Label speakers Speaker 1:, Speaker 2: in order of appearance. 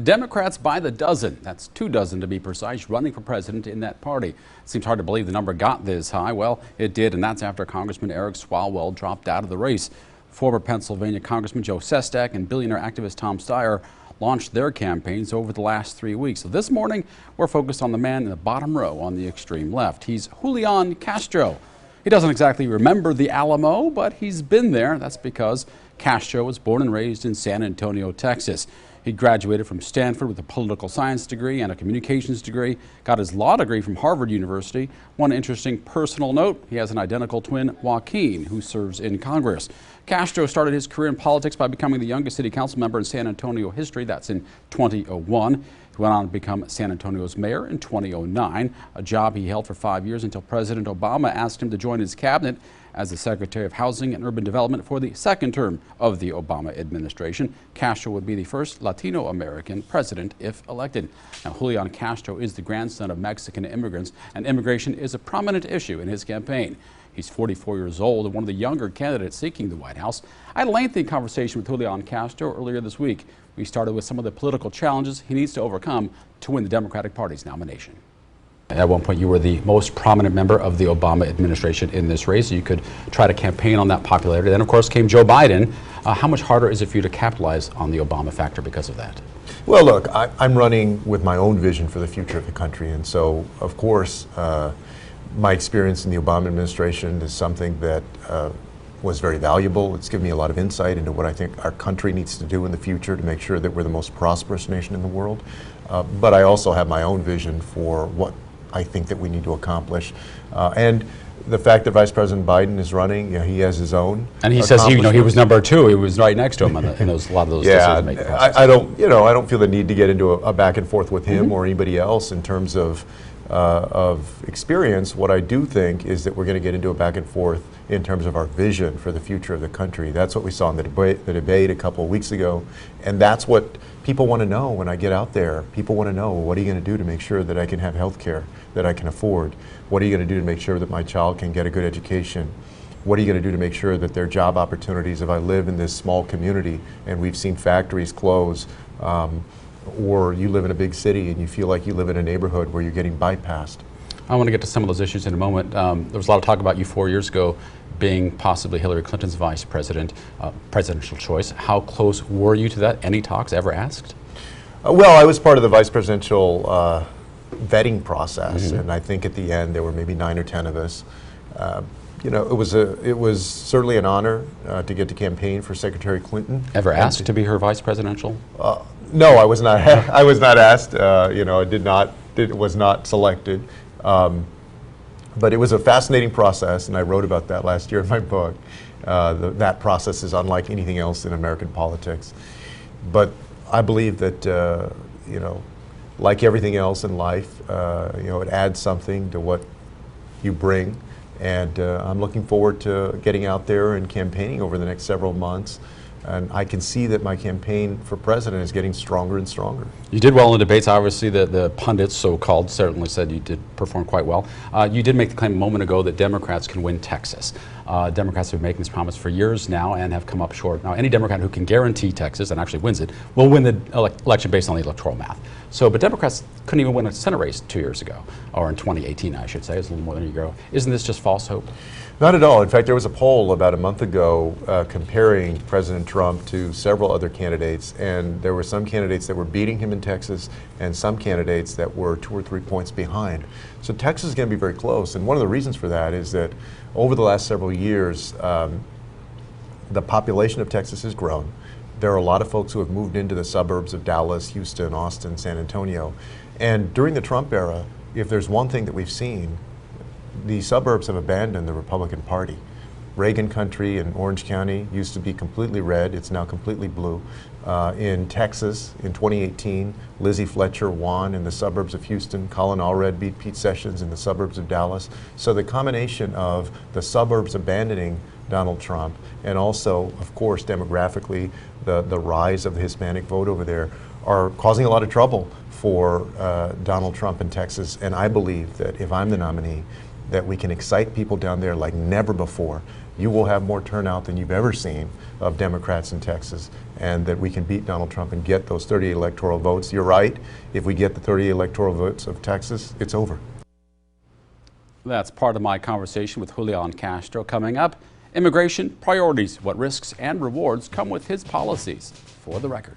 Speaker 1: Democrats by the dozen, that's 24 to be precise, running for president in that party. It seems hard to believe the number got this high. Well, it did, and that's after Congressman Eric Swalwell dropped out of the race. Former Pennsylvania Congressman Joe Sestak and billionaire activist Tom Steyer launched their campaigns over the last 3 weeks. So this morning, we're focused on the man in the bottom row on the extreme left. He's Julian Castro. He doesn't exactly remember the Alamo, but he's been there. That's because Castro was born and raised in San Antonio, Texas. He graduated from Stanford with a political science degree and a communications degree, got his law degree from Harvard University. One interesting personal note, he has an identical twin, Joaquin, who serves in Congress. Castro started his career in politics by becoming the youngest city council member in San Antonio history. That's in 2001. He went on to become San Antonio's mayor in 2009, a job he held for 5 years until President Obama asked him to join his cabinet as the Secretary of Housing and Urban Development for the second term of the Obama administration. Castro would be the first Latino American president if elected. Now, Julian Castro is the grandson of Mexican immigrants, and immigration is a prominent issue in his campaign. He's 44 years old and one of the younger candidates seeking the White House. I had a lengthy conversation with Julian Castro earlier this week. We started with some of the political challenges he needs to overcome to win the Democratic Party's nomination. At one point, you were the most prominent member of the Obama administration in this race. You could try to campaign on that popularity. Then, of course, came Joe Biden. How much harder is it for you to capitalize on the Obama factor because of that?
Speaker 2: Well, look, I'm running with my own vision for the future of the country. And so, of course, my experience in the Obama administration is something that was very valuable. It's given me a lot of insight into what I think our country needs to do in the future to make sure that we're the most prosperous nation in the world. But I also have my own vision for what I think that we need to accomplish. And the fact that Vice President Biden is running, you know, he has his own.
Speaker 1: And he says he was number two. He was right next to him in a lot of those decision-making processes.
Speaker 2: I don't feel the need to get into a back and forth with him or anybody else in terms of experience. What I do think is that we're going to get into a back and forth in terms of our vision for the future of the country. That's what we saw in the debate a couple of weeks ago, and that's what people want to know when I get out there. People want to know, well, what are you going to do to make sure that I can have health care that I can afford? What are you going to do to make sure that my child can get a good education? What are you going to do to make sure that there are job opportunities if I live in this small community and we've seen factories close? Or you live in a big city and you feel like you live in a neighborhood where you're getting bypassed.
Speaker 1: I want to get to some of those issues in a moment. There was a lot of talk about you 4 years ago being possibly Hillary Clinton's vice president, presidential choice. How close were you to that? Any talks ever asked?
Speaker 2: Well, I was part of the vice presidential vetting process, and I think at the end there were maybe 9 or 10 of us. You know, it was certainly an honor to get to campaign for Secretary Clinton.
Speaker 1: Ever asked to be her vice presidential?
Speaker 2: No, I was not. I was not asked. You know, it was not selected. But it was a fascinating process, and I wrote about that last year in my book. That process is unlike anything else in American politics. But I believe that you know, like everything else in life, you know, it adds something to what you bring. And I'm looking forward to getting out there and campaigning over the next several months. And I can see that my campaign for president is getting stronger and stronger. You
Speaker 1: did well in the debates. Obviously, the pundits, so-called, certainly said you did perform quite well. You did make the claim a moment ago that Democrats can win Texas. Democrats have been making this promise for years now and have come up short. Now, any Democrat who can guarantee Texas and actually wins it will win the election based on the electoral math. So, but Democrats couldn't even win a Senate race 2 years ago, or in 2018, I should say. It's a little more than a year ago. Isn't this just false hope?
Speaker 2: Not at all. In fact, there was a poll about a month ago comparing President Trump to several other candidates, and there were some candidates that were beating him in Texas and some candidates that were 2 or 3 points behind. So Texas is going to be very close, and one of the reasons for that is that over the last several years, the population of Texas has grown. There are a lot of folks who have moved into the suburbs of Dallas, Houston, Austin, San Antonio, and during the Trump era, if there's one thing that we've seen, the suburbs have abandoned the Republican Party. Reagan Country in Orange County used to be completely red. It's now completely blue. In Texas, in 2018, Lizzie Fletcher won in the suburbs of Houston. Colin Allred beat Pete Sessions in the suburbs of Dallas. So the combination of the suburbs abandoning Donald Trump and also, of course, demographically, the rise of the Hispanic vote over there are causing a lot of trouble for Donald Trump in Texas. And I believe that if I'm the nominee, that we can excite people down there like never before, you will have more turnout than you've ever seen of Democrats in Texas, and that we can beat Donald Trump and get those 30 electoral votes. You're right. If we get the 30 electoral votes of Texas, it's over.
Speaker 1: That's part of my conversation with Julian Castro. Coming up, immigration priorities, what risks and rewards come with his policies. For the record.